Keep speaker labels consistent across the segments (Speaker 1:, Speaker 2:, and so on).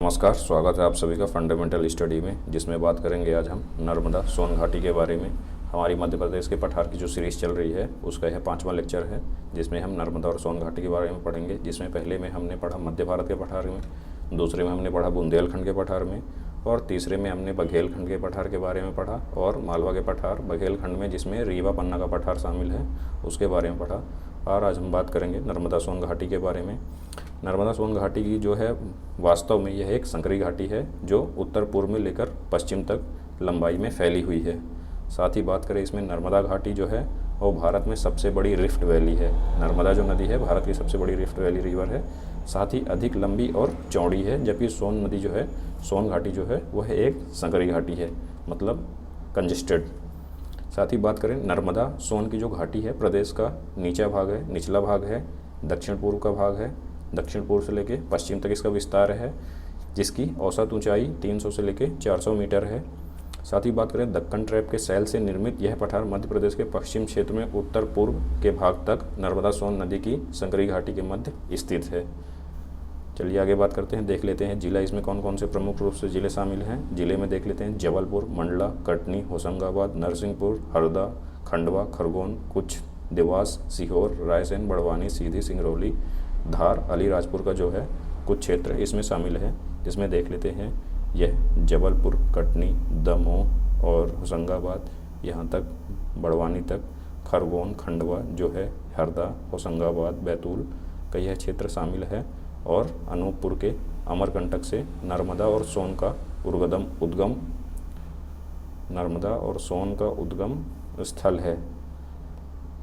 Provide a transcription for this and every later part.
Speaker 1: नमस्कार, स्वागत है आप सभी का फंडामेंटल स्टडी में, जिसमें बात करेंगे आज हम नर्मदा सोन घाटी के बारे में। हमारी मध्य प्रदेश के पठार की जो सीरीज़ चल रही है उसका यह 5वां लेक्चर है, जिसमें हम नर्मदा और सोन घाटी के बारे में पढ़ेंगे। जिसमें पहले में हमने पढ़ा मध्य भारत के पठार में, दूसरे में हमने पढ़ा बुंदेलखंड के पठार में, और तीसरे में हमने बघेलखंड के पठार के बारे में पढ़ा, और मालवा के पठार बघेलखंड में जिसमें रीवा पन्ना का पठार शामिल है उसके बारे में पढ़ा। और आज हम बात करेंगे नर्मदा सोन घाटी के बारे में। नर्मदा सोन घाटी की जो है वास्तव में यह एक संकरी घाटी है जो उत्तर पूर्व में लेकर पश्चिम तक लंबाई में फैली हुई है। साथ ही बात करें इसमें नर्मदा घाटी जो है वो भारत में सबसे बड़ी रिफ्ट वैली है। नर्मदा जो नदी है भारत की सबसे बड़ी रिफ्ट वैली रिवर है, साथ ही अधिक लंबी और चौड़ी है। जबकि सोन नदी जो है, सोन घाटी जो है वह एक संकरी घाटी है, मतलब कंजेस्टेड। साथ ही बात करें नर्मदा सोन की जो घाटी है, प्रदेश का नीचा भाग है, निचला भाग है, दक्षिण पूर्व का भाग है, दक्षिण पूर्व से लेकर पश्चिम तक इसका विस्तार है, जिसकी औसत ऊंचाई 300 से लेकर 400 मीटर है। साथ ही बात करें दक्कन ट्रैप के सैल से निर्मित यह पठार मध्य प्रदेश के पश्चिम क्षेत्र में उत्तर पूर्व के भाग तक नर्मदा सोन नदी की संकरी घाटी के मध्य स्थित है। चलिए आगे बात करते हैं, देख लेते हैं जिला इसमें कौन कौन से प्रमुख रूप से जिले शामिल हैं। जिले में देख लेते हैं जबलपुर, मंडला, कटनी, होशंगाबाद, नरसिंहपुर, हरदा, खंडवा, खरगोन, कुछ, देवास, सीहोर, रायसेन, बड़वानी, सीधी, सिंगरौली, धार, अलीराजपुर का जो है कुछ क्षेत्र इसमें शामिल है। जिसमें देख लेते हैं यह जबलपुर, कटनी, दमोह और होशंगाबाद, यहाँ तक बड़वानी तक, खरगोन, खंडवा जो है, हरदा, होशंगाबाद, बैतूल का यह क्षेत्र शामिल है। और अनूपपुर के अमरकंटक से नर्मदा और सोन का उद्गम स्थल है।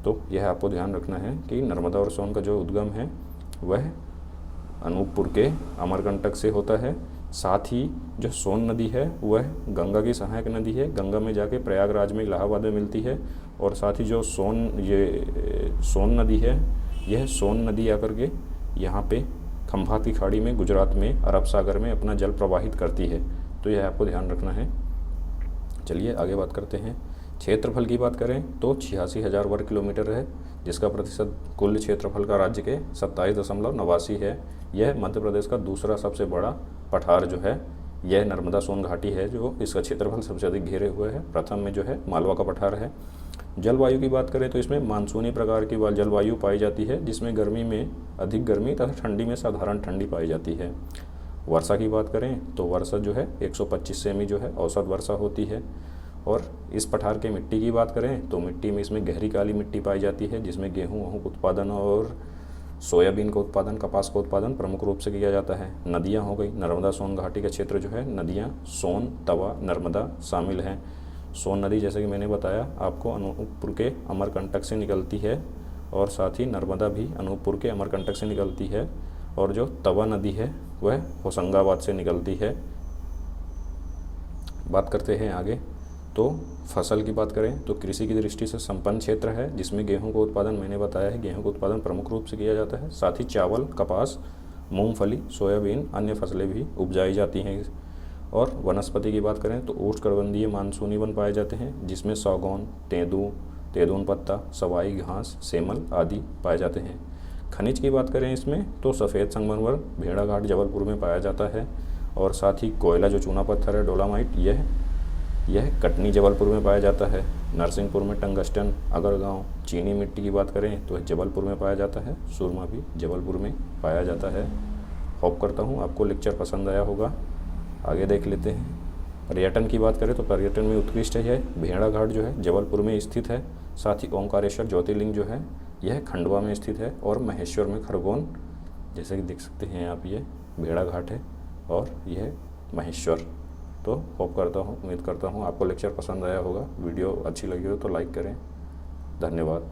Speaker 1: तो यह आपको ध्यान रखना है कि नर्मदा और सोन का जो उद्गम है वह अनूपपुर के अमरकंटक से होता है। साथ ही जो सोन नदी है वह गंगा की सहायक नदी है, गंगा में जाके प्रयागराज में इलाहाबाद में मिलती है। और साथ ही जो सोन नदी है, यह सोन नदी आकर के यहाँ पे खंभात की खाड़ी में, गुजरात में, अरब सागर में अपना जल प्रवाहित करती है। तो यह आपको ध्यान रखना है। चलिए आगे बात करते हैं। क्षेत्रफल की बात करें तो 86,000 वर्ग किलोमीटर है, जिसका प्रतिशत कुल क्षेत्रफल का राज्य के 27.89 है। यह मध्य प्रदेश का दूसरा सबसे बड़ा पठार जो है यह नर्मदा सोन घाटी है, जो इसका क्षेत्रफल सबसे अधिक घेरे हुए है। प्रथम में जो है मालवा का पठार है। जलवायु की बात करें तो इसमें मानसूनी प्रकार की जलवायु पाई जाती है, जिसमें गर्मी में अधिक गर्मी तथा ठंडी में साधारण ठंडी पाई जाती है। वर्षा की बात करें तो वर्षा जो है 125 सेमी जो है औसत वर्षा होती है। और इस पठार के मिट्टी की बात करें तो मिट्टी में इसमें गहरी काली मिट्टी पाई जाती है, जिसमें गेहूँ उत्पादन और सोयाबीन का उत्पादन, कपास का उत्पादन प्रमुख रूप से किया जाता है। नदियाँ हो गई, नर्मदा सोन घाटी का क्षेत्र जो है, नदियाँ सोन, तवा, नर्मदा शामिल हैं। सोन नदी जैसे कि मैंने बताया आपको अनूपपुर के अमरकंटक से निकलती है, और साथ ही नर्मदा भी अनूपपुर के अमरकंटक से निकलती है। और जो तवा नदी है वह होशंगाबाद से निकलती है। बात करते हैं आगे। तो फसल की बात करें तो कृषि की दृष्टि से संपन्न क्षेत्र है, जिसमें गेहूं का उत्पादन मैंने बताया है, गेहूं का उत्पादन प्रमुख रूप से किया जाता है। साथ ही चावल, कपास, मूंगफली, सोयाबीन, अन्य फसलें भी उपजाई जाती हैं। और वनस्पति की बात करें तो उष्णकटिबंधीय मानसूनी वन पाए जाते हैं, जिसमें सागौन, तेंदून पत्ता, सवाई घास, सेमल आदि पाए जाते हैं। खनिज की बात करें इसमें तो सफ़ेद संगमरमर भेड़ाघाट जबलपुर में पाया जाता है। और साथ ही कोयला जो चूना पत्थर है, डोलामाइट, यह कटनी जबलपुर में पाया जाता है। नरसिंहपुर में टंगस्टन, अगरगांव, चीनी मिट्टी की बात करें तो जबलपुर में पाया जाता है। सुरमा भी जबलपुर में पाया जाता है। होप करता हूँ आपको लेक्चर पसंद आया होगा। आगे देख लेते हैं। पर्यटन की बात करें तो पर्यटन में उत्कृष्ट है भेड़ाघाट जो है जबलपुर में स्थित है। साथ ही ओंकारेश्वर ज्योतिर्लिंग जो है यह खंडवा में स्थित है। और महेश्वर में खरगोन, जैसे कि देख सकते हैं आप, ये भेड़ाघाट है और यह महेश्वर। तो होप करता हूँ, उम्मीद करता हूँ आपको लेक्चर पसंद आया होगा। वीडियो अच्छी लगी हो तो लाइक करें। धन्यवाद।